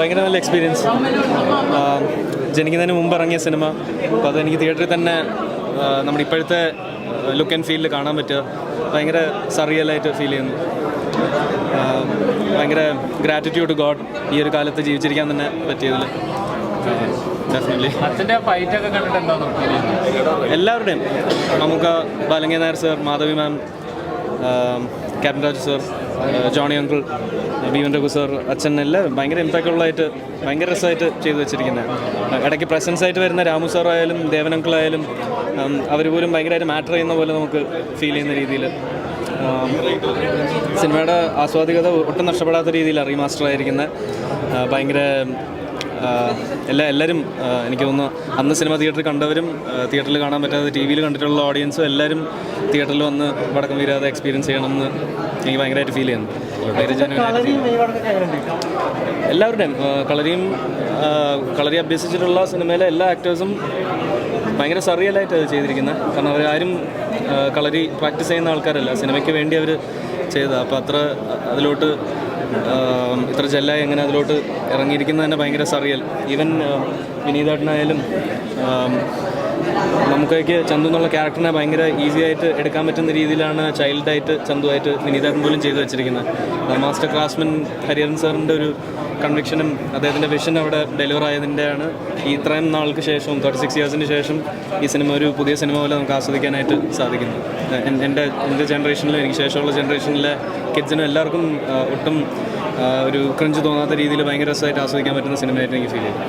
ഭയങ്കര നല്ല എക്സ്പീരിയൻസ്. ജനിക്കുന്നതിന് മുമ്പ് ഇറങ്ങിയ സിനിമ, അപ്പോൾ അതെനിക്ക് തിയേറ്ററിൽ തന്നെ നമ്മുടെ ഇപ്പോഴത്തെ ലുക്ക് ആൻഡ് ഫീലിൽ കാണാൻ പറ്റുക ഭയങ്കര സറിയലായിട്ട് ഫീൽ ചെയ്യുന്നു. ഭയങ്കര ഗ്രാറ്റിറ്റ്യൂഡ് ഗോഡ് ഈ ഒരു കാലത്ത് ജീവിച്ചിരിക്കാൻ തന്നെ പറ്റിയതിൽ. ഡെഫിനറ്റ്ലി എല്ലാവരുടെയും, നമുക്ക് ബാലങ്ങ Nair sir, Madhavi ma'am, captain Raju sir, Johnny uncle, ബീവൻ രഘു സർ, അച്ഛൻ, എല്ലാവരും ഭയങ്കര ഇമ്പാക്റ്റുള്ളതായിട്ട് ഭയങ്കര രസമായിട്ട് ചെയ്തു വെച്ചിരിക്കുന്നത്. ഇടയ്ക്ക് പ്രസൻസ് ആയിട്ട് വരുന്ന രാമു സാർ ആയാലും ദേവൻ അങ്കിൾ ആയാലും അവർ പോലും ഭയങ്കരമായിട്ട് മാറ്റർ ചെയ്യുന്ന പോലെ നമുക്ക് ഫീൽ ചെയ്യുന്ന രീതിയിൽ സിനിമയുടെ ആസ്വാദികത ഒട്ടും നഷ്ടപ്പെടാത്ത രീതിയിലാണ് റീമാസ്റ്റർ ആയിരിക്കുന്നത്. ഭയങ്കര എല്ലാവരും എനിക്ക് തോന്നുന്നു അന്ന് സിനിമ തിയേറ്ററിൽ കണ്ടവരും തിയേറ്ററിൽ കാണാൻ പറ്റാതെ ടി വിയിൽ കണ്ടിട്ടുള്ള ഓഡിയൻസും എല്ലാവരും തിയേറ്ററിൽ വന്ന് വടക്കം വീരാതെ എക്സ്പീരിയൻസ് ചെയ്യണമെന്ന് എനിക്ക് ഭയങ്കരമായിട്ട് ഫീൽ ചെയ്യുന്നു. എല്ലാവരുടെയും കളരി അഭ്യസിച്ചിട്ടുള്ള സിനിമയിലെ എല്ലാ ആക്ടേഴ്സും ഭയങ്കര സറിയലായിട്ട് അത് ചെയ്തിരിക്കുന്നത്. കാരണം അവരാരും കളരി പ്രാക്ടീസ് ചെയ്യുന്ന ആൾക്കാരല്ല, സിനിമയ്ക്ക് വേണ്ടി അവർ ചെയ്തതാണ്. അപ്പോൾ അത്ര അതിലോട്ട് ഇത്ര ജെല്ലായി എങ്ങനെ അതിലോട്ട് ഇറങ്ങിയിരിക്കുന്നത് തന്നെ ഭയങ്കര സറിയൽ. ഈവൻ വിനീതേട്ടനായാലും നമുക്കൊക്കെ ചന്തു എന്നുള്ള ക്യാരക്ടറിനെ ഭയങ്കര ഈസി ആയിട്ട് എടുക്കാൻ പറ്റുന്ന രീതിയിലാണ് ചൈൽഡായിട്ട് ചന്തുവായിട്ട് വിനീതേട്ടൻ പോലും ചെയ്തു വെച്ചിരിക്കുന്നത്. മാസ്റ്റർ ക്രാഫ്റ്റ്സ്മാൻ ഹരിഹരൻ സാറിൻ്റെ ഒരു കൺവിക്ഷനും അദ്ദേഹത്തിൻ്റെ വിഷൻ അവിടെ ഡെലിവർ ആയതിൻ്റെയാണ് ഈ ഇത്രയും നാൾക്ക് ശേഷവും 36 ഇയേഴ്സിന് ശേഷം ഈ സിനിമ ഒരു പുതിയ സിനിമ പോലെ നമുക്ക് ആസ്വദിക്കാനായിട്ട് സാധിക്കുന്നു. എൻ്റെ ജനറേഷനിലും എനിക്ക് ശേഷമുള്ള ജനറേഷനിലെ കിഡ്സിനും എല്ലാവർക്കും ഒട്ടും ഒരു ക്രഞ്ച് തോന്നാത്ത രീതിയിൽ ഭയങ്കര രസമായിട്ട് ആസ്വദിക്കാൻ പറ്റുന്ന സിനിമയായിട്ട് എനിക്ക് ഫീൽ ചെയ്തു.